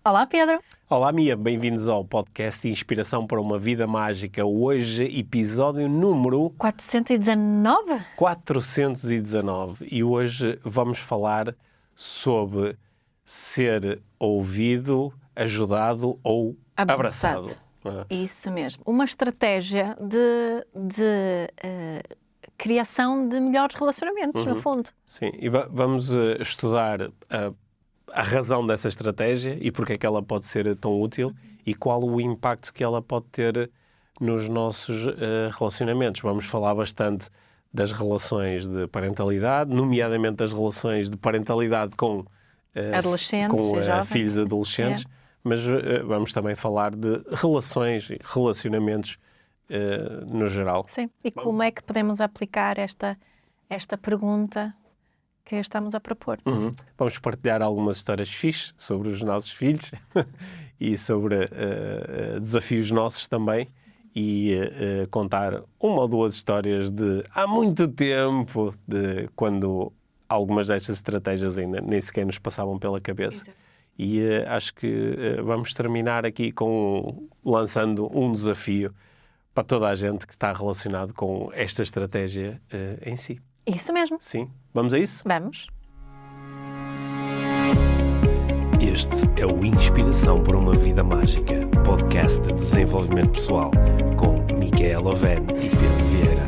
Olá, Pedro. Olá, Mia. Bem-vindos ao podcast Inspiração para uma Vida Mágica. Hoje, episódio número 419? 419. E hoje vamos falar sobre ser ouvido, ajudado ou abraçado. Isso mesmo. Uma estratégia de criação de melhores relacionamentos, no fundo. Sim, e vamos estudar a razão dessa estratégia e porque é que ela pode ser tão útil e qual o impacto que ela pode ter nos nossos relacionamentos. Vamos falar bastante das relações de parentalidade, nomeadamente das relações de parentalidade com filhos adolescentes, mas vamos também falar de relações e relacionamentos no geral. Sim, e como é que podemos aplicar esta pergunta que estamos a propor? Vamos partilhar algumas histórias fixes sobre os nossos filhos e sobre desafios nossos também e contar uma ou duas histórias de há muito tempo, de quando algumas destas estratégias ainda nem sequer nos passavam pela cabeça. Exato. E acho que vamos terminar aqui lançando um desafio para toda a gente que está relacionado com esta estratégia em si. Isso mesmo. Sim. Vamos a isso? Vamos. Este é o Inspiração para uma Vida Mágica, podcast de desenvolvimento pessoal, com Micaela Oven e Pedro Vieira.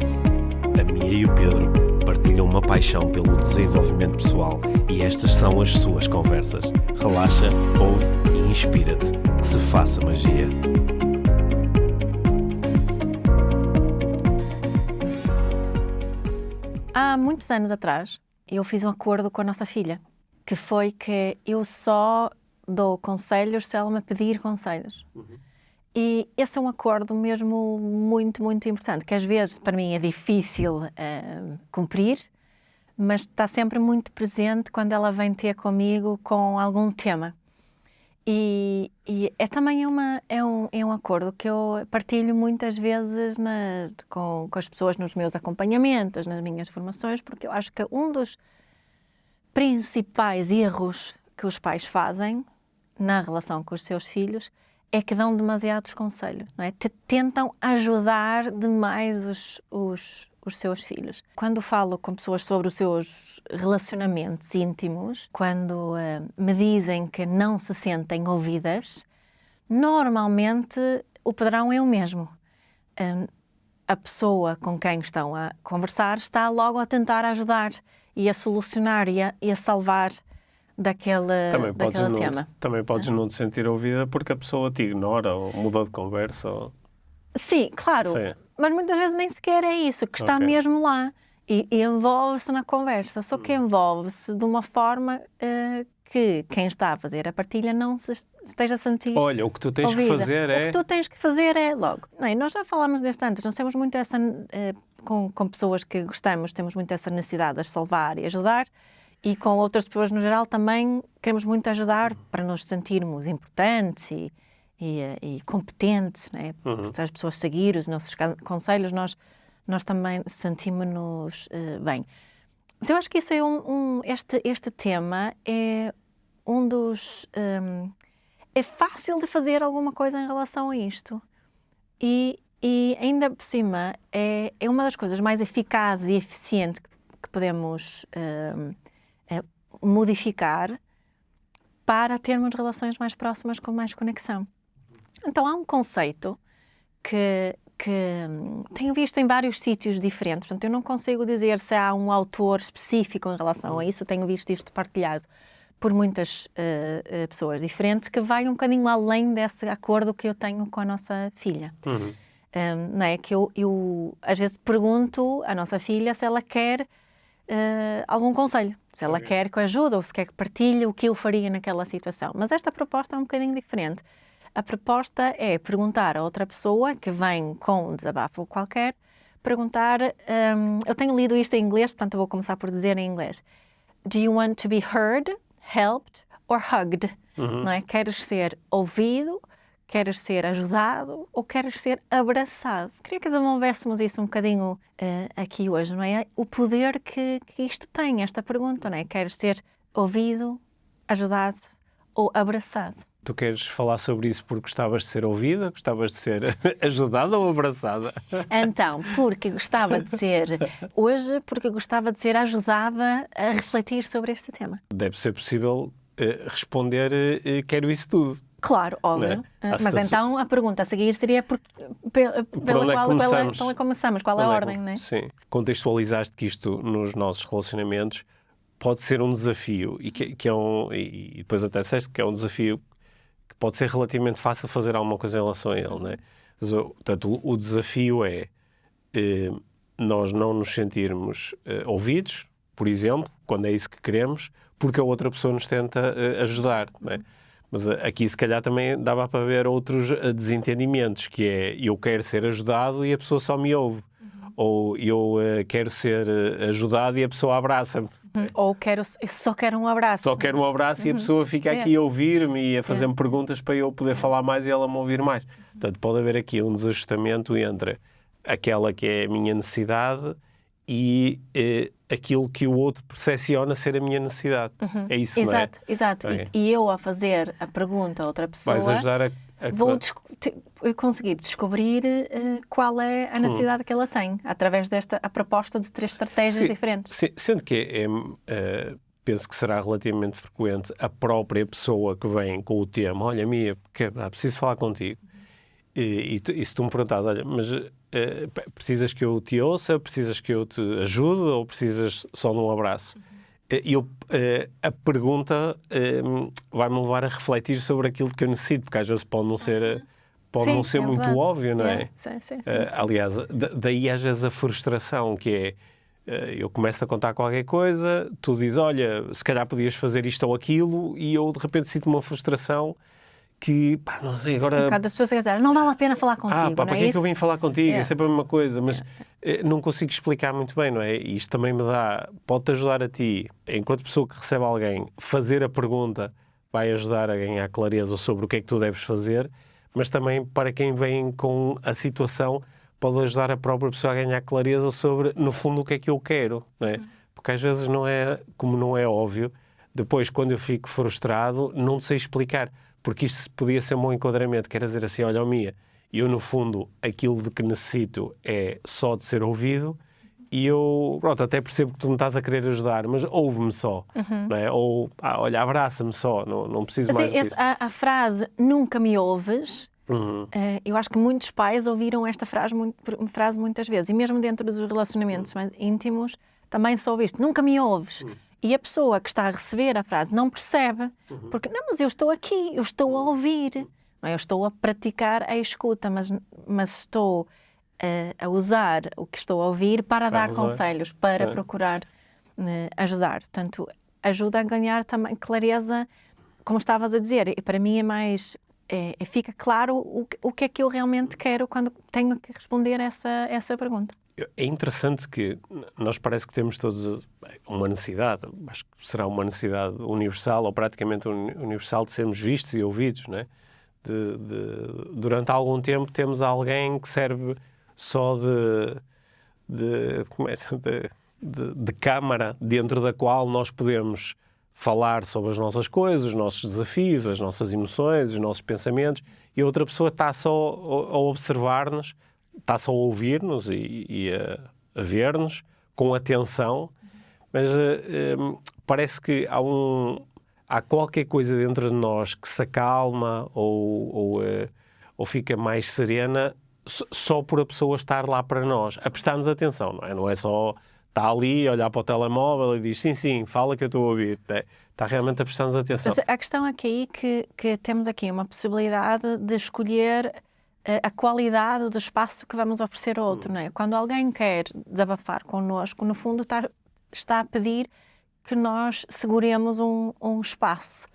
A Mia e o Pedro partilham uma paixão pelo desenvolvimento pessoal e estas são as suas conversas. Relaxa, ouve e inspira-te. Que se faça magia. Há muitos anos atrás, eu fiz um acordo com a nossa filha, que foi que eu só dou conselhos se ela me pedir conselhos. E esse é um acordo mesmo muito, muito importante, que às vezes para mim é difícil cumprir, mas está sempre muito presente quando ela vem ter comigo com algum tema. E é também um acordo que eu partilho muitas vezes com as pessoas nos meus acompanhamentos, nas minhas formações, porque eu acho que um dos principais erros que os pais fazem na relação com os seus filhos é que dão demasiados conselhos, não é? Tentam ajudar demais os seus filhos. Quando falo com pessoas sobre os seus relacionamentos íntimos, quando me dizem que não se sentem ouvidas, normalmente o padrão é o mesmo. A pessoa com quem estão a conversar está logo a tentar ajudar e a solucionar e a salvar daquele tema. Também podes não te sentir ouvida porque a pessoa te ignora ou muda de conversa. Sim, claro. Sim. Mas muitas vezes nem sequer é isso, que está mesmo lá e envolve-se na conversa, só que envolve-se de uma forma que quem está a fazer a partilha não se esteja a sentir. Olha, o que tu tens ouvida. que fazer é... O que tu tens que fazer é logo. Não, nós já falámos deste antes, nós temos muito essa... com pessoas que gostamos, temos muito essa necessidade de as salvar e ajudar, e com outras pessoas no geral também queremos muito ajudar para nos sentirmos importantes e competentes, né? Para as pessoas seguir os nossos conselhos, nós também sentimos-nos bem. Mas eu acho que isso é este tema é um dos... é fácil de fazer alguma coisa em relação a isto. E ainda por cima é uma das coisas mais eficazes e eficientes que podemos modificar para termos relações mais próximas com mais conexão. Então, há um conceito que tenho visto em vários sítios diferentes. Portanto, eu não consigo dizer se há um autor específico em relação a isso. Eu tenho visto isto partilhado por muitas pessoas diferentes, que vai um bocadinho além desse acordo que eu tenho com a nossa filha. Não é? Que eu às vezes pergunto à nossa filha se ela quer algum conselho, se ela quer que eu ajude ou se quer que partilhe o que eu faria naquela situação. Mas esta proposta é um bocadinho diferente. A proposta é perguntar a outra pessoa que vem com um desabafo qualquer, perguntar, eu tenho lido isto em inglês, portanto eu vou começar por dizer em inglês. Do you want to be heard, helped or hugged? Não é? Queres ser ouvido, queres ser ajudado ou queres ser abraçado? Queria que desenvolvéssemos isso um bocadinho aqui hoje, não é? O poder que isto tem, esta pergunta, não é? Queres ser ouvido, ajudado ou abraçado? Tu queres falar sobre isso porque gostavas de ser ouvida, gostavas de ser ajudada ou abraçada? Então, porque gostava de ser ajudada a refletir sobre este tema. Deve ser possível responder quero isso tudo. Claro, óbvio. Mas então a pergunta a seguir seria pela qual começamos, qual é a ordem, não é? Sim. Contextualizaste que isto nos nossos relacionamentos pode ser um desafio e depois até disseste que é um desafio que pode ser relativamente fácil fazer alguma coisa em relação a ele, não é? Mas, portanto, o desafio é nós não nos sentirmos ouvidos, por exemplo, quando é isso que queremos, porque a outra pessoa nos tenta ajudar, não é? Mas aqui se calhar também dava para ver outros desentendimentos, que é eu quero ser ajudado e a pessoa só me ouve. Ou eu quero ser ajudado e a pessoa abraça-me. Ou eu só quero um abraço. Só quero um abraço e a pessoa fica aqui a ouvir-me e a fazer-me perguntas para eu poder falar mais e ela me ouvir mais. Portanto, pode haver aqui um desajustamento entre aquela que é a minha necessidade e aquilo que o outro percepciona ser a minha necessidade. É isso, exato, não é? Exato. Okay. E eu a fazer a pergunta a outra pessoa... Vais ajudar vou conseguir descobrir qual é a necessidade que ela tem, através a proposta de 3 estratégias diferentes. Sendo que penso que será relativamente frequente a própria pessoa que vem com o tema, olha, Mia, preciso falar contigo. E se tu me perguntares, olha, mas precisas que eu te ouça, precisas que eu te ajude ou precisas só de um abraço? A pergunta vai-me levar a refletir sobre aquilo que eu necessito, porque às vezes pode não ser muito óbvio, não é? Sim. Aliás, daí às vezes a frustração, que é, eu começo a contar qualquer coisa, tu dizes, olha, se calhar podias fazer isto ou aquilo, e eu de repente sinto uma frustração que, não sei, agora... Um bocado das pessoas que dizem, não vale a pena falar contigo, para que é que eu vim falar contigo? É sempre a mesma coisa, mas não consigo explicar muito bem, não é? E isto também pode-te ajudar a ti, enquanto pessoa que recebe alguém, fazer a pergunta vai ajudar a ganhar clareza sobre o que é que tu deves fazer, mas também para quem vem com a situação, pode ajudar a própria pessoa a ganhar clareza sobre, no fundo, o que é que eu quero, não é? Porque às vezes como não é óbvio, depois quando eu fico frustrado, não sei explicar. Porque isto podia ser um bom enquadramento, quer dizer assim, olha, Mia, eu no fundo aquilo de que necessito é só de ser ouvido e eu, até percebo que tu me estás a querer ajudar, mas ouve-me só, não é? Ou, olha, abraça-me só, não preciso mais disso. A frase, nunca me ouves, eu acho que muitos pais ouviram esta frase muitas vezes, e mesmo dentro dos relacionamentos mais íntimos, também se ouve isto, nunca me ouves. E a pessoa que está a receber a frase não percebe, porque, não, mas eu estou aqui, eu estou a ouvir, não é? Eu estou a praticar a escuta, mas estou a usar o que estou a ouvir para dar conselhos, para procurar ajudar. Portanto, ajuda a ganhar também clareza, como estavas a dizer, e para mim fica claro o que é que eu realmente quero quando tenho que responder essa pergunta. É interessante que nós parece que temos todos uma necessidade, acho que será uma necessidade universal ou praticamente universal de sermos vistos e ouvidos, não é? Durante algum tempo temos alguém que serve só de câmara dentro da qual nós podemos falar sobre as nossas coisas, os nossos desafios, as nossas emoções, os nossos pensamentos, e a outra pessoa está só a observar-nos, está só a ouvir-nos e a ver-nos com atenção, mas parece que há qualquer coisa dentro de nós que se acalma ou fica mais serena só por a pessoa estar lá para nós, a prestar-nos atenção, não é? Não é só estar ali, olhar para o telemóvel e diz sim, fala que eu estou a ouvir. Está realmente a prestar-nos atenção. Mas a questão aqui é que temos aqui uma possibilidade de escolher a qualidade do espaço que vamos oferecer ao outro, não é? Quando alguém quer desabafar connosco, no fundo está a pedir que nós seguremos um espaço.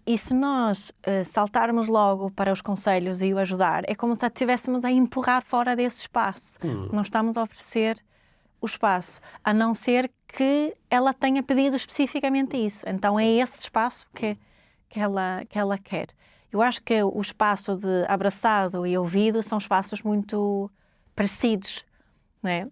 E se nós saltarmos logo para os conselhos e o ajudar, é como se estivéssemos a empurrar fora desse espaço. Não estamos a oferecer o espaço, a não ser que ela tenha pedido especificamente isso. Então é esse espaço que ela quer. Eu acho que o espaço de abraçado e ouvido são espaços muito parecidos, não é?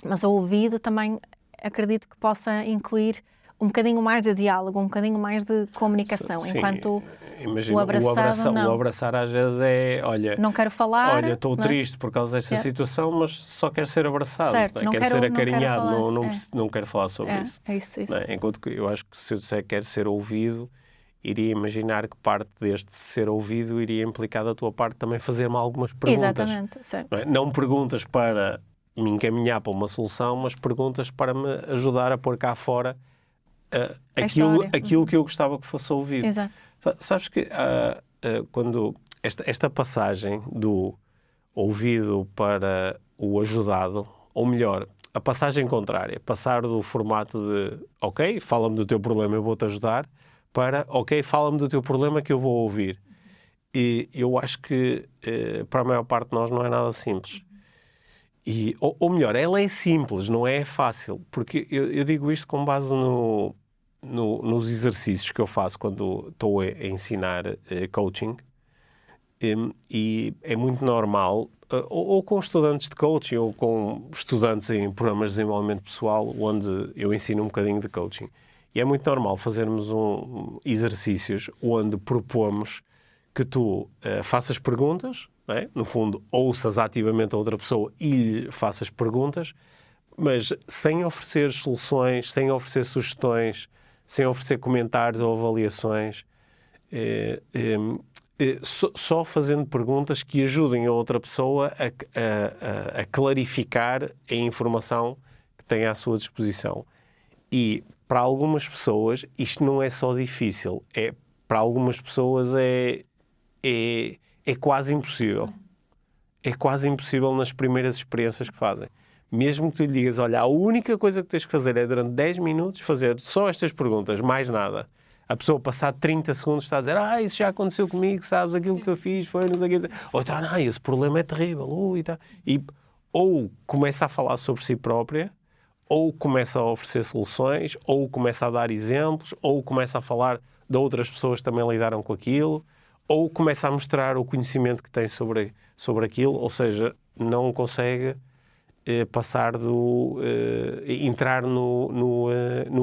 Mas o ouvido também acredito que possa incluir um bocadinho mais de diálogo, um bocadinho mais de comunicação, Sim, enquanto imagina, o abraçado não. O abraçar às vezes é, olha, não quero falar. olha, estou triste por causa desta situação, mas só quero ser abraçado, Certo, não quero quero- ser não quero acarinhado, falar. não quero falar sobre isso. É isso. Não é? Enquanto que eu acho que se eu disser que quero ser ouvido, iria imaginar que parte deste ser ouvido iria implicar da tua parte também fazer-me algumas perguntas. Exatamente, sim. Não é? Não perguntas para me encaminhar para uma solução, mas perguntas para me ajudar a pôr cá fora aquilo que eu gostava que fosse ouvido. Exato. Sabes que quando esta passagem do ouvido para o ajudado, ou melhor, a passagem contrária, passar do formato de ok, fala-me do teu problema, eu vou-te ajudar, para ok, fala-me do teu problema que eu vou ouvir. E eu acho que para a maior parte de nós não é nada simples. Ou melhor, ela é simples, não é fácil, porque eu digo isto com base nos exercícios que eu faço quando estou a ensinar coaching, e é muito normal, ou com estudantes de coaching, ou com estudantes em programas de desenvolvimento pessoal, onde eu ensino um bocadinho de coaching. E é muito normal fazermos exercícios onde propomos que tu faças perguntas, não é? No fundo, ouças ativamente a outra pessoa e lhe faças perguntas, mas sem oferecer soluções, sem oferecer sugestões, sem oferecer comentários ou avaliações, só fazendo perguntas que ajudem a outra pessoa a clarificar a informação que tem à sua disposição. E para algumas pessoas isto não é só difícil, para algumas pessoas é quase impossível. É quase impossível nas primeiras experiências que fazem. Mesmo que tu lhe digas, olha, a única coisa que tens que fazer é durante 10 minutos fazer só estas perguntas, mais nada. A pessoa passar 30 segundos está a dizer, isso já aconteceu comigo, sabes, aquilo que eu fiz foi, não sei o que. Ou então, esse problema é terrível. Ou começa a falar sobre si própria, ou começa a oferecer soluções, ou começa a dar exemplos, ou começa a falar de outras pessoas que também lidaram com aquilo, ou começa a mostrar o conhecimento que tem sobre aquilo, ou seja, não consegue entrar no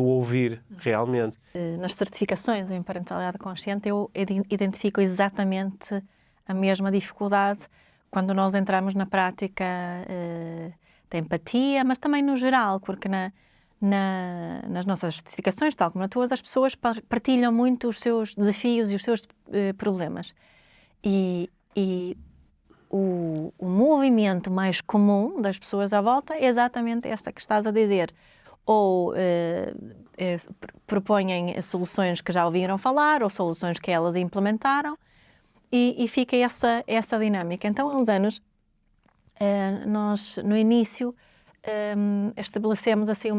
ouvir realmente. Nas certificações em parentalidade consciente eu identifico exatamente a mesma dificuldade quando nós entramos na prática da empatia, mas também no geral, porque nas nossas certificações, tal como nas tuas, as pessoas partilham muito os seus desafios e os seus problemas. E o movimento mais comum das pessoas à volta é exatamente esta que estás a dizer. Ou propõem soluções que já ouviram falar, ou soluções que elas implementaram, e fica essa dinâmica. Então, há uns anos, nós, no início, estabelecemos assim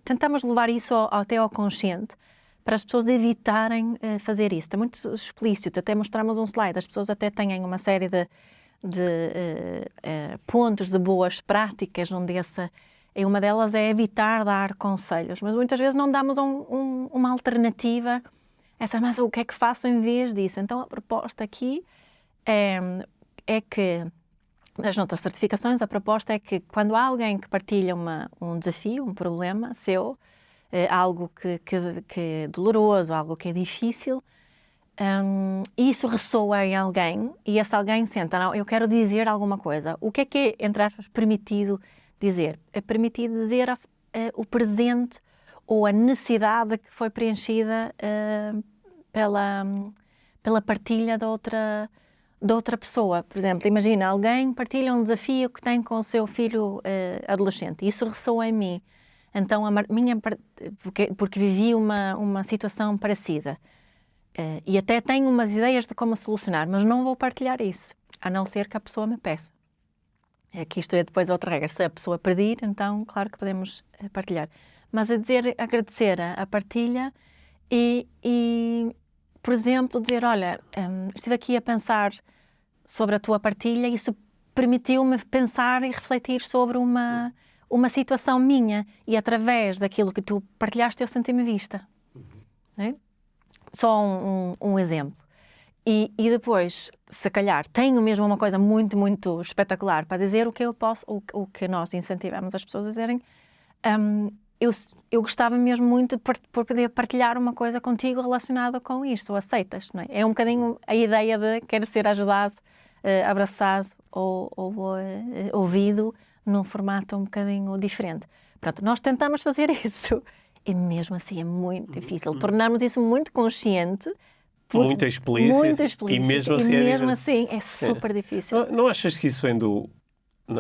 tentamos levar isso até ao consciente, para as pessoas evitarem fazer isso. É muito explícito, até mostramos um slide, as pessoas até têm uma série de pontos de boas práticas, onde uma delas é evitar dar conselhos, mas muitas vezes não damos uma alternativa, mas o que é que faço em vez disso? Então a proposta aqui é que, nas nossas certificações, a proposta é que quando há alguém que partilha um desafio, um problema seu, algo que é doloroso, algo que é difícil, isso ressoa em alguém e esse alguém senta, não, eu quero dizer alguma coisa. O que é, entre aspas, permitido dizer? É permitido dizer o presente ou a necessidade que foi preenchida pela partilha da outra pessoa. Por exemplo, imagina, alguém partilha um desafio que tem com o seu filho adolescente. Isso ressoa em mim. Então, porque vivi uma situação parecida. E até tenho umas ideias de como solucionar, mas não vou partilhar isso, a não ser que a pessoa me peça. Aqui isto é depois outra regra. Se a pessoa pedir, então, claro que podemos partilhar. Mas agradecer a partilha e, por exemplo, dizer, olha, estive aqui a pensar sobre a tua partilha e isso permitiu-me pensar e refletir sobre uma situação minha e através daquilo que tu partilhaste eu senti-me vista. É? Só um exemplo. E depois, se calhar, tenho mesmo uma coisa muito, muito espetacular para dizer, o que nós incentivamos as pessoas a dizerem, eu gostava mesmo muito de por poder partilhar uma coisa contigo relacionada com isto, aceitas, não é? É um bocadinho a ideia de querer ser ajudado, abraçado ou ouvido num formato um bocadinho diferente. Pronto, nós tentamos fazer isso e mesmo assim é muito difícil. Tornarmos isso muito consciente, muito explícito, e mesmo assim é super difícil. Não achas que isso vem do...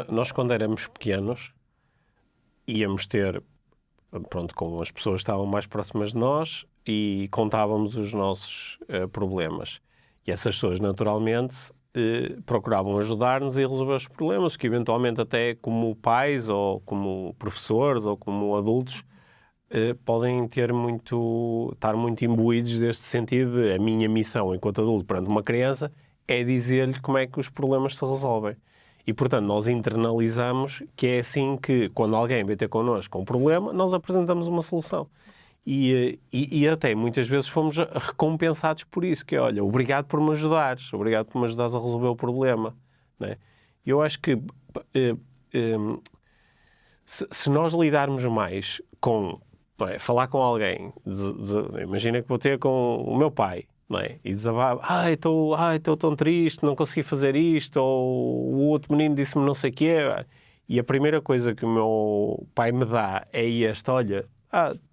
Nós, quando éramos pequenos, íamos ter, pronto, com as pessoas que estavam mais próximas de nós e contávamos os nossos problemas. E essas pessoas, naturalmente, procuravam ajudar-nos e resolver os problemas, que eventualmente até como pais ou como professores ou como adultos podem estar muito imbuídos deste sentido de a minha missão enquanto adulto perante uma criança é dizer-lhe como é que os problemas se resolvem. E, portanto, nós internalizamos que é assim que, quando alguém vem ter connosco com um problema, nós apresentamos uma solução. E até muitas vezes fomos recompensados por isso, que é, olha, obrigado por me ajudares, obrigado por me ajudares a resolver o problema. Não é? Eu acho que se nós lidarmos mais com falar com alguém, imagina que vou ter com o meu pai, não é? E desabafo, estou tão triste, não consegui fazer isto, ou o outro menino disse-me não sei o quê, e a primeira coisa que o meu pai me dá é esta, olha,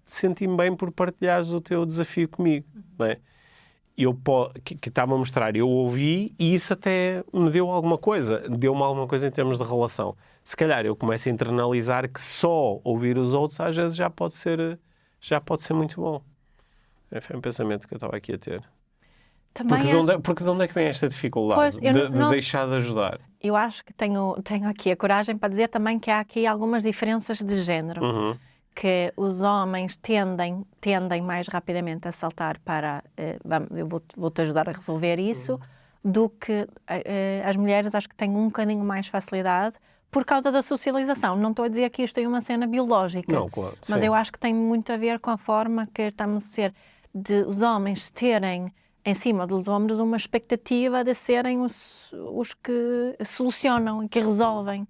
senti-me bem por partilhares o teu desafio comigo, não é? Que estava a mostrar, eu ouvi e isso até me deu alguma coisa, deu-me alguma coisa em termos de relação. Se calhar eu começo a internalizar que só ouvir os outros às vezes já pode ser muito bom. Foi um pensamento que eu estava aqui a ter. Porque de onde é que vem esta dificuldade de deixar de ajudar? Eu acho que tenho aqui a coragem para dizer também que há aqui algumas diferenças de género. Uhum. Que os homens tendem mais rapidamente a saltar para eu vou-te ajudar a resolver isso, do que as mulheres acho que têm um bocadinho mais facilidade por causa da socialização. Não estou a dizer que isto tem uma cena biológica, não, claro, mas sim. Eu acho que tem muito a ver com a forma que estamos a ser, de os homens terem em cima dos ombros uma expectativa de serem os que solucionam e que resolvem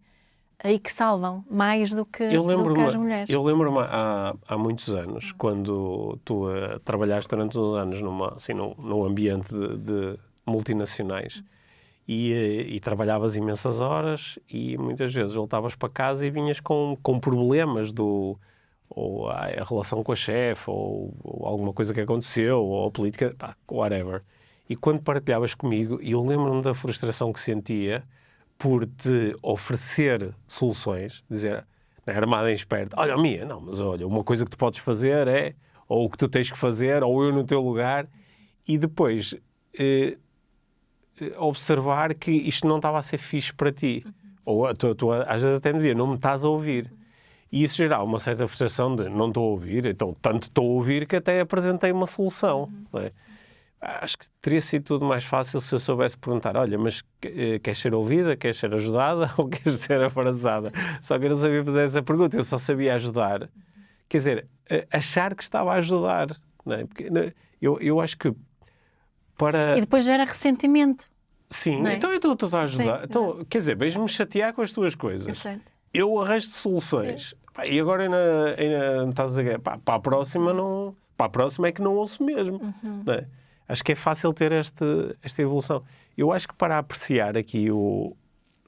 e que salvam mais do que as mulheres. Eu lembro-me há muitos anos, quando tu trabalhaste durante uns anos num ambiente de multinacionais e trabalhavas imensas horas e muitas vezes voltavas para casa e vinhas com problemas ou a relação com a chefe ou alguma coisa que aconteceu ou a política, whatever. E quando partilhavas comigo, eu lembro-me da frustração que sentia por te oferecer soluções, dizer, armada em esperto, olha, Mia, não, mas olha, uma coisa que tu podes fazer é, ou o que tu tens que fazer, ou eu no teu lugar, e depois observar que isto não estava a ser fixe para ti. Ou tu às vezes até me dizia, não me estás a ouvir. E isso gerava uma certa frustração de, não estou a ouvir, então tanto estou a ouvir que até apresentei uma solução. Não é? Acho que teria sido tudo mais fácil se eu soubesse perguntar, olha, mas queres ser ouvida, queres ser ajudada ou queres ser abraçada? Só que eu não sabia fazer essa pergunta, eu só sabia ajudar. Quer dizer, achar que estava a ajudar. Não é? Porque, eu acho que para... E depois gera ressentimento. Sim, não é? Então eu estou a ajudar. Sim, então, quer dizer, vais-me chatear com as tuas coisas. Eu arranjo soluções. E agora ainda me estás a dizer, para a próxima não... Para a próxima é que não ouço mesmo. Não é? Acho que é fácil ter esta evolução. Eu acho que para apreciar aqui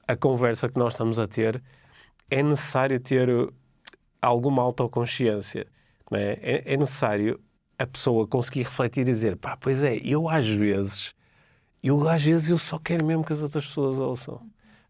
a conversa que nós estamos a ter, é necessário ter alguma autoconsciência. Não é? É necessário a pessoa conseguir refletir e dizer, pois é, eu às vezes eu só quero mesmo que as outras pessoas ouçam.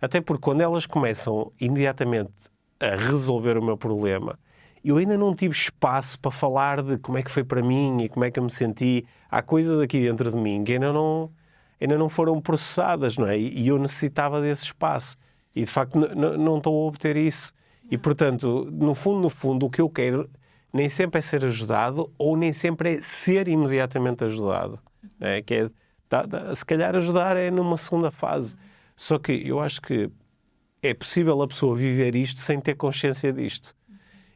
Até porque quando elas começam imediatamente a resolver o meu problema, eu ainda não tive espaço para falar de como é que foi para mim e como é que eu me senti. Há coisas aqui dentro de mim que ainda não foram processadas, não é? E eu necessitava desse espaço. E, de facto, não estou a obter isso. E, portanto, no fundo, o que eu quero nem sempre é ser ajudado ou nem sempre é ser imediatamente ajudado. Não é? Que se calhar ajudar é numa segunda fase. Só que eu acho que é possível a pessoa viver isto sem ter consciência disto.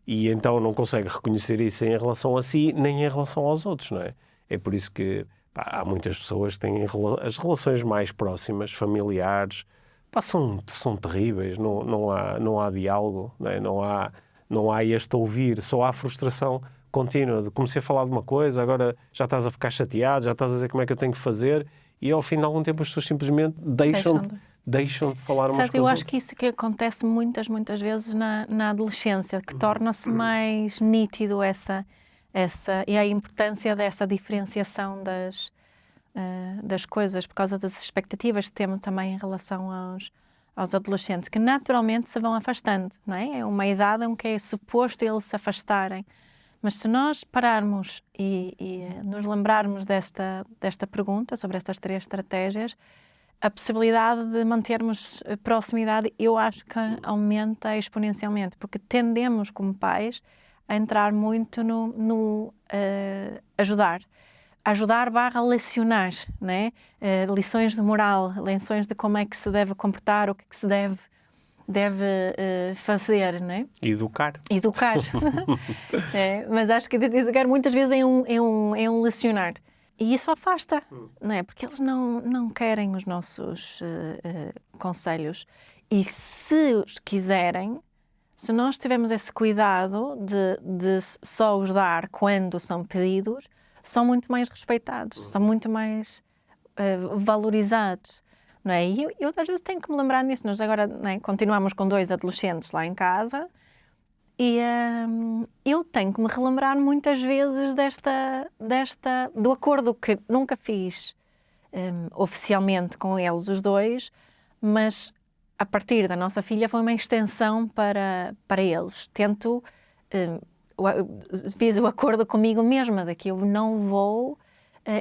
E então não consegue reconhecer isso em relação a si, nem em relação aos outros, não é? É por isso que há muitas pessoas que têm as relações mais próximas, familiares, são terríveis, não há diálogo, não é? não há este ouvir, só há frustração contínua de comecei a falar de uma coisa, agora já estás a ficar chateado, já estás a dizer como é que eu tenho que fazer, e ao fim de algum tempo as pessoas simplesmente deixam de falar umas coisas. Eu acho que isso que acontece muitas vezes na adolescência, que torna-se mais nítido e a importância dessa diferenciação das coisas, por causa das expectativas que temos também em relação aos adolescentes, que naturalmente se vão afastando, não é? É uma idade em que é suposto eles se afastarem. Mas se nós pararmos e nos lembrarmos desta pergunta, sobre estas 3 estratégias, a possibilidade de mantermos proximidade, eu acho que aumenta exponencialmente, porque tendemos, como pais, a entrar muito no ajudar/lecionar, né? Lições de moral, lições de como é que se deve comportar, o que é que se deve fazer, né? Educar. Mas acho que educar muitas vezes é um lecionar. E isso afasta, não é? Porque eles não querem os nossos conselhos. E se os quiserem, se nós tivermos esse cuidado de só os dar quando são pedidos, são muito mais respeitados, são muito mais valorizados. Não é? E eu às vezes tenho que me lembrar nisso. Nós agora, não é, continuamos com 2 adolescentes lá em casa e eu tenho que me relembrar muitas vezes do acordo que nunca fiz oficialmente com eles, os 2, mas a partir da nossa filha foi uma extensão para eles. Fiz o acordo comigo mesma de que eu não vou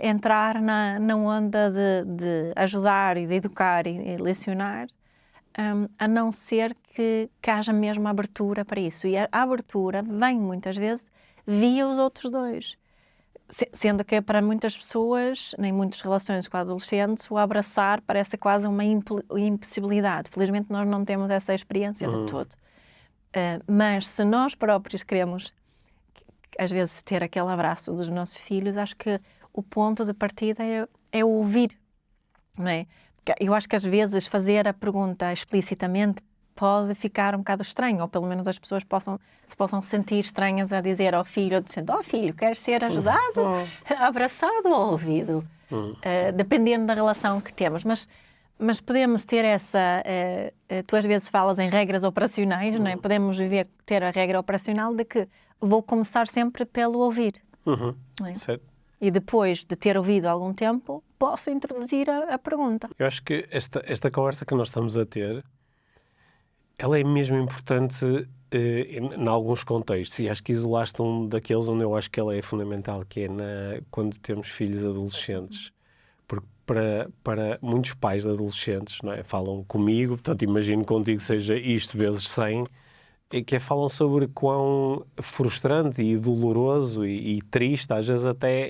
entrar na onda de ajudar e de educar e lecionar, a não ser que haja mesmo abertura para isso. E a abertura vem muitas vezes via os outros 2. Sendo que para muitas pessoas, em muitas relações com adolescentes, o abraçar parece quase uma impossibilidade. Felizmente nós não temos essa experiência de todo. Mas se nós próprios queremos, às vezes, ter aquele abraço dos nossos filhos, acho que o ponto de partida é ouvir, não é? Porque eu acho que às vezes fazer a pergunta explicitamente pode ficar um bocado estranho, ou pelo menos as pessoas se possam sentir estranhas a dizer ao filho, dizendo, filho, queres ser ajudado, abraçado ou ouvido? Dependendo da relação que temos. Mas podemos ter tu às vezes falas em regras operacionais, não é? Podemos ter a regra operacional de que vou começar sempre pelo ouvir. Não é? Certo. E depois de ter ouvido algum tempo, posso introduzir a pergunta. Eu acho que esta conversa que nós estamos a ter, ela é mesmo importante em alguns contextos, e acho que isolaste um daqueles onde eu acho que ela é fundamental, que é quando temos filhos adolescentes. Porque para muitos pais de adolescentes, não é? Falam comigo, portanto imagino contigo seja isto vezes 100, que falam sobre quão frustrante e doloroso e triste, às vezes até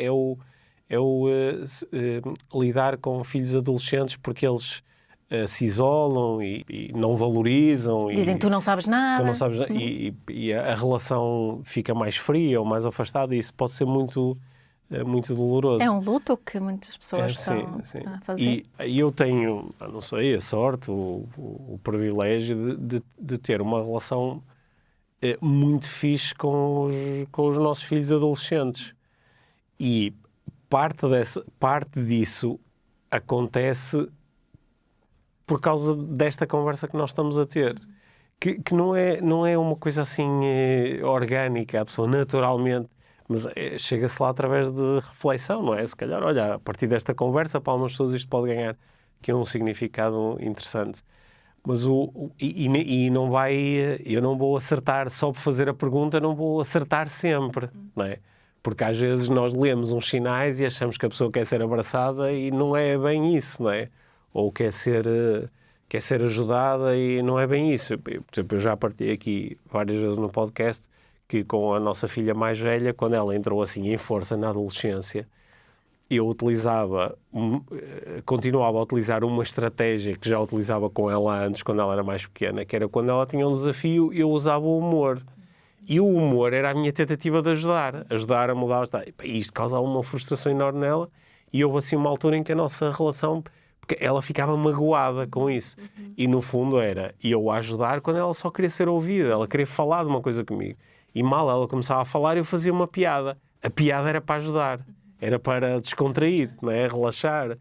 lidar com filhos adolescentes, porque eles se isolam e não valorizam. Dizem, tu não sabes nada. E a relação fica mais fria ou mais afastada, e isso pode ser muito doloroso. É um luto que muitas pessoas estão a fazer. E eu tenho, não sei, a sorte, o privilégio de ter uma relação muito fixe com os nossos filhos adolescentes. E parte disso acontece por causa desta conversa que nós estamos a ter. Que não é uma coisa assim orgânica, a pessoa naturalmente, mas chega-se lá através de reflexão, não é? Se calhar, olha, a partir desta conversa, para algumas pessoas isto pode ganhar aqui um significado interessante. Mas não vai, eu não vou acertar só por fazer a pergunta, não vou acertar sempre, não é? Porque às vezes nós lemos uns sinais e achamos que a pessoa quer ser abraçada e não é bem isso, não é? Ou quer ser ajudada e não é bem isso. Por exemplo, eu já partilhei aqui várias vezes no podcast que com a nossa filha mais velha, quando ela entrou assim em força na adolescência, eu continuava a utilizar uma estratégia que já utilizava com ela antes, quando ela era mais pequena, que era quando ela tinha um desafio, eu usava o humor. E o humor era a minha tentativa de ajudar a mudar. E isto causava uma frustração enorme nela, e houve assim uma altura em que a nossa relação Porque ela ficava magoada com isso. E no fundo era eu a ajudar quando ela só queria ser ouvida, ela queria falar de uma coisa comigo. E mal ela começava a falar, eu fazia uma piada. A piada era para ajudar, era para descontrair, não é? Relaxar,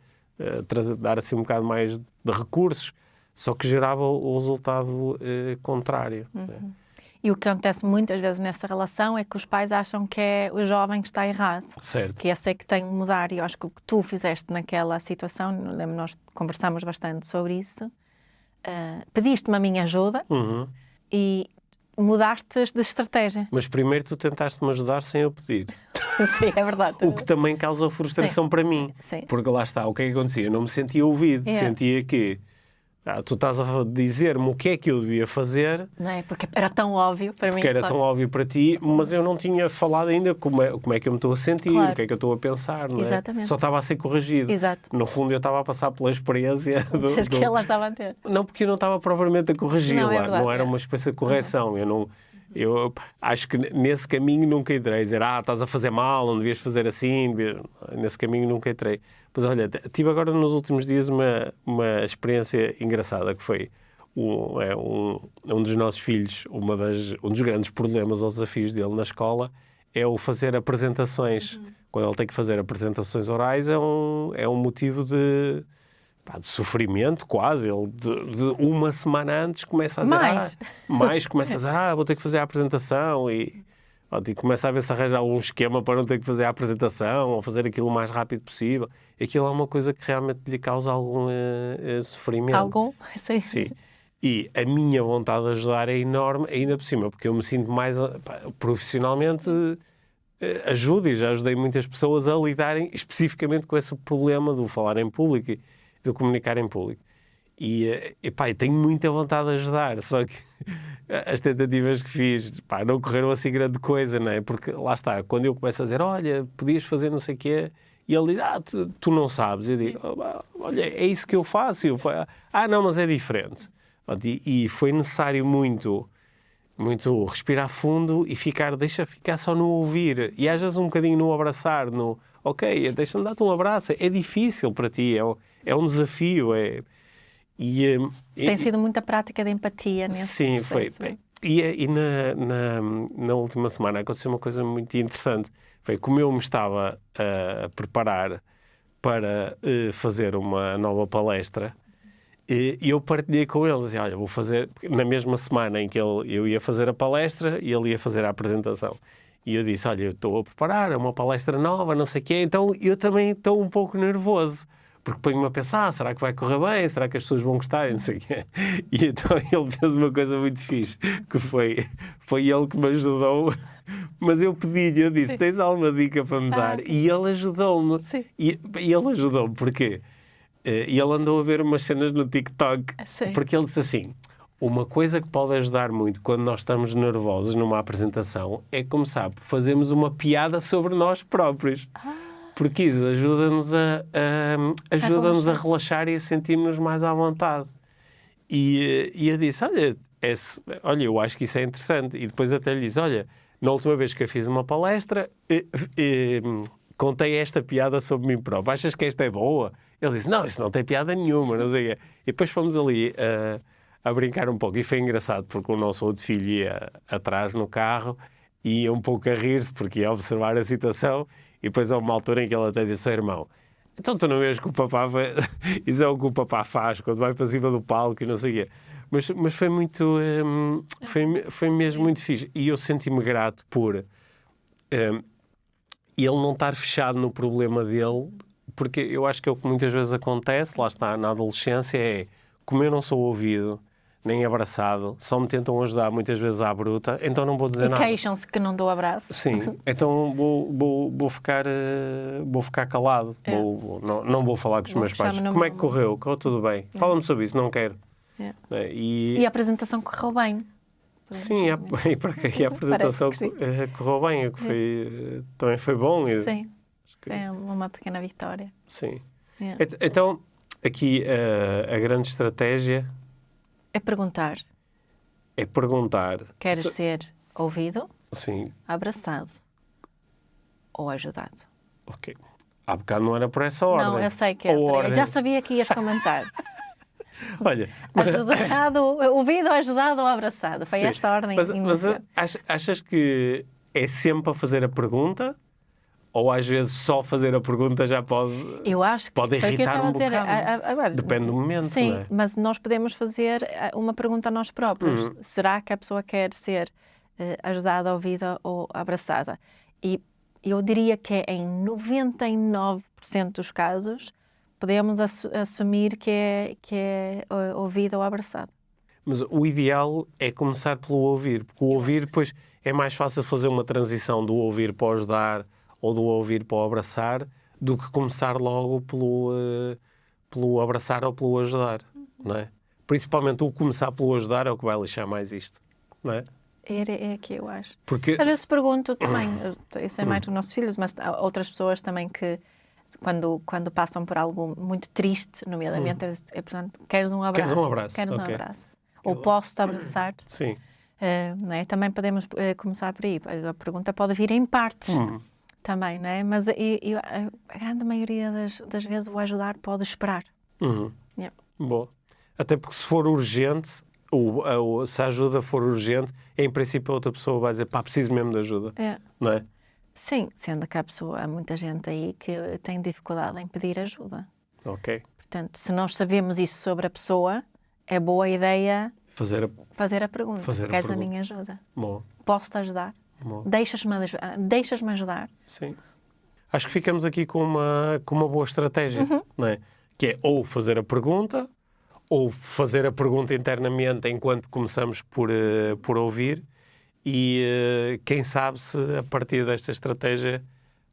dar assim um bocado mais de recursos, só que gerava o resultado contrário. Não é? E o que acontece muitas vezes nessa relação é que os pais acham que é o jovem que está errado. Certo. Que esse é que tem que mudar. E eu acho que o que tu fizeste naquela situação, lembro, nós conversámos bastante sobre isso, pediste-me a minha ajuda e mudaste de estratégia. Mas primeiro tu tentaste-me ajudar sem eu pedir. Sim, é verdade. O que também causa frustração para mim. Sim. Porque lá está, o que é que acontecia? Eu não me sentia ouvido, sentia que tu estás a dizer-me o que é que eu devia fazer. Não é? Porque era tão óbvio para mim. Porque era tão óbvio para ti, mas eu não tinha falado ainda como é que eu me estou a sentir, o que é que eu estou a pensar, não é? Exatamente. Só estava a ser corrigido. Exato. No fundo eu estava a passar pela experiência que ela estava a ter. Não, porque eu não estava propriamente a corrigi-la, Não, é verdade, não era uma espécie de correção. Eu acho que nesse caminho nunca entrei. Dizer, estás a fazer mal, não devias fazer assim. Nesse caminho nunca entrei. Mas olha, tive agora nos últimos dias uma experiência engraçada, que foi um dos nossos filhos, um dos grandes problemas ou desafios dele na escola é o fazer apresentações. Quando ele tem que fazer apresentações orais é um motivo de sofrimento quase. Ele de uma semana antes começa a dizer começa a dizer, vou ter que fazer a apresentação e começa a ver se arranja algum esquema para não ter que fazer a apresentação ou fazer aquilo o mais rápido possível. E aquilo é uma coisa que realmente lhe causa algum sofrimento. Algum? Sim. E a minha vontade de ajudar é enorme, ainda por cima, porque eu me sinto mais profissionalmente ajudo e já ajudei muitas pessoas a lidarem especificamente com esse problema do falar em público e do comunicar em público. E tenho muita vontade de ajudar, só que as tentativas que fiz não correram assim grande coisa, não é? Porque lá está, quando eu começo a dizer, olha, podias fazer não sei o quê, e ele diz, tu não sabes. Eu digo, olha, é isso que eu faço. Não, mas é diferente. E foi necessário muito respirar fundo e deixa ficar só no ouvir. E às vezes um bocadinho no abraçar, deixa-me dar-te um abraço. É difícil para ti, é um desafio. Tem sido muita prática de empatia nesse processo. Sim, foi. E na última semana aconteceu uma coisa muito interessante. Foi como eu me estava a preparar para fazer uma nova palestra, e eu partilhei com eles, assim, olha, vou fazer, na mesma semana em que eu ia fazer a palestra e ele ia fazer a apresentação. E eu disse, olha, eu estou a preparar uma palestra nova, não sei o quê, então eu também estou um pouco nervoso. Porque ponho-me a pensar, será que vai correr bem? Será que as pessoas vão gostar? Não sei o quê. E então ele fez uma coisa muito fixe, que foi ele que me ajudou, mas eu pedi-lhe, eu disse, tens alguma dica para me dar? E ele ajudou-me. E ele ajudou-me, porquê? E ele andou a ver umas cenas no TikTok, porque ele disse assim, uma coisa que pode ajudar muito quando nós estamos nervosos numa apresentação é, como sabe, fazermos uma piada sobre nós próprios. Porque isso ajuda-nos a relaxar e a sentir-nos mais à vontade. E eu disse, olha, eu acho que isso é interessante. E depois até lhe disse, olha, na última vez que eu fiz uma palestra, contei esta piada sobre mim próprio. Achas que esta é boa? Ele disse, não, isso não tem piada nenhuma, não sei o quê. E depois fomos ali a brincar um pouco. E foi engraçado, porque o nosso outro filho ia atrás no carro e ia um pouco a rir-se, porque ia observar a situação. E depois há uma altura em que ele até disse ao irmão, então tu não vês que o papá isso é o que o papá faz quando vai para cima do palco e não sei o quê. Mas foi muito, foi mesmo muito fixe. E eu senti-me grato por ele não estar fechado no problema dele, porque eu acho que é o que muitas vezes acontece, lá está, na adolescência, é como eu não sou ouvido, nem abraçado, só me tentam ajudar muitas vezes à bruta, então não vou dizer nada. E queixam-se que não dou abraço. Sim, então vou ficar calado, não vou falar com os meus pais. Como é que correu? Correu tudo bem? Fala-me sobre isso, não quero. E a apresentação correu bem? Sim, a apresentação correu bem, também foi bom. Sim, foi uma pequena vitória. Sim. Então, aqui a grande estratégia... É perguntar. Queres ser ouvido? Sim. Abraçado? Ou ajudado? Ok. Há bocado não era por essa ordem. Não, eu sei que é. Eu já sabia que ias comentar. Olha, ouvido, ajudado ou abraçado. Foi esta a ordem. Mas achas que é sempre a fazer a pergunta? Ou às vezes só fazer a pergunta já pode irritar um bocado? Depende do momento, sim, não é? Mas nós podemos fazer uma pergunta a nós próprios. Será que a pessoa quer ser ajudada, ouvida ou abraçada? E eu diria que em 99% dos casos podemos assumir que é ouvida ou abraçada. Mas o ideal é começar pelo ouvir, porque o ouvir depois é mais fácil fazer uma transição do ouvir para o ajudar ou do ouvir para o abraçar, do que começar logo pelo abraçar ou pelo ajudar, não é? Principalmente o começar pelo ajudar é o que vai lixar mais isto, não é? É que eu acho. Porque... Às vezes pergunto também, eu sei mais dos nossos filhos, mas há outras pessoas também que quando passam por algo muito triste, nomeadamente, portanto, queres um abraço? Queres um abraço? Queres um abraço? Ou posso-te abraçar? Sim. Não é? Também podemos começar por aí. A pergunta pode vir em partes também, não é? Mas a grande maioria das vezes o ajudar pode esperar. Yeah. Boa. Até porque se for urgente, se a ajuda for urgente, em princípio a outra pessoa vai dizer, preciso mesmo de ajuda, não é? Sim, sendo que há muita gente aí que tem dificuldade em pedir ajuda. Ok. Portanto, se nós sabemos isso sobre a pessoa, é boa ideia fazer a pergunta. Queres a minha ajuda? Bom. Posso-te ajudar? Deixas-me ajudar? Sim. Acho que ficamos aqui com uma boa estratégia, não é? Que é ou fazer a pergunta, ou fazer a pergunta internamente enquanto começamos por ouvir, e quem sabe se a partir desta estratégia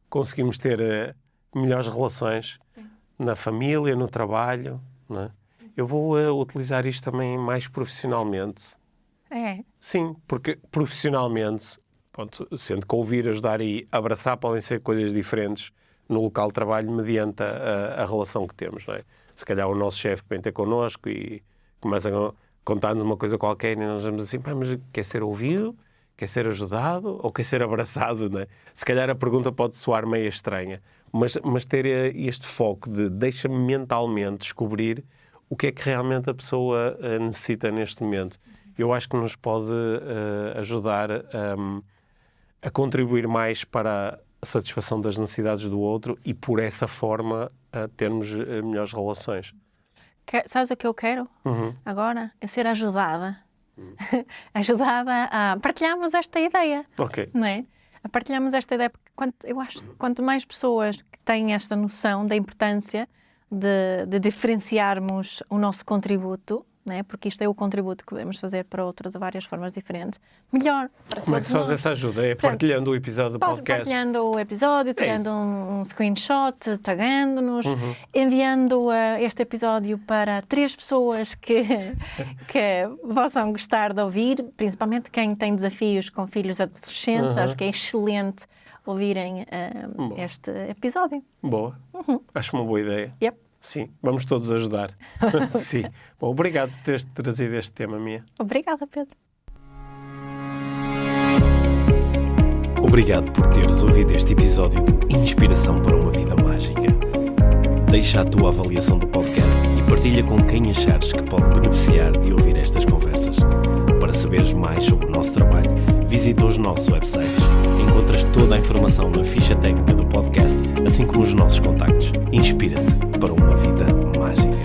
conseguimos ter melhores relações na família, no trabalho, não é? Eu vou utilizar isto também mais profissionalmente. É? Sim, porque profissionalmente, sendo que ouvir, ajudar e abraçar podem ser coisas diferentes no local de trabalho mediante a relação que temos, não é? Se calhar o nosso chefe vem ter connosco e começa a contar-nos uma coisa qualquer e nós vamos assim, mas quer ser ouvido? Quer ser ajudado? Ou quer ser abraçado, não é? Se calhar a pergunta pode soar meio estranha, mas ter este foco de deixa-me mentalmente descobrir o que é que realmente a pessoa necessita neste momento. Eu acho que nos pode ajudar a contribuir mais para a satisfação das necessidades do outro e, por essa forma, a termos melhores relações. Sabes o que eu quero agora? É ser ajudada. Ajudada a partilharmos esta ideia. Ok. Não é? A partilharmos esta ideia, porque eu acho que quanto mais pessoas têm esta noção da importância de diferenciarmos o nosso contributo, não é? Porque isto é o contributo que podemos fazer para outro de várias formas diferentes, melhor. Como é que se faz essa ajuda? É partilhando o episódio do podcast? Partilhando o episódio, tirando um screenshot, tagando-nos, enviando este episódio para 3 pessoas que possam gostar de ouvir, principalmente quem tem desafios com filhos adolescentes. Acho que é excelente ouvirem este episódio. Boa. Acho uma boa ideia. Yep. Sim, vamos todos ajudar. Sim. Bom, obrigado por teres trazido este tema, Mia. Obrigada, Pedro. Obrigado por teres ouvido este episódio do Inspiração para uma Vida Mágica. Deixa a tua avaliação do podcast e partilha com quem achares que pode beneficiar de ouvir estas conversas. Para saberes mais sobre o nosso trabalho, visita os nossos websites. Encontras toda a informação na ficha técnica do podcast, assim como os nossos contactos. Inspira-te para uma vida mágica.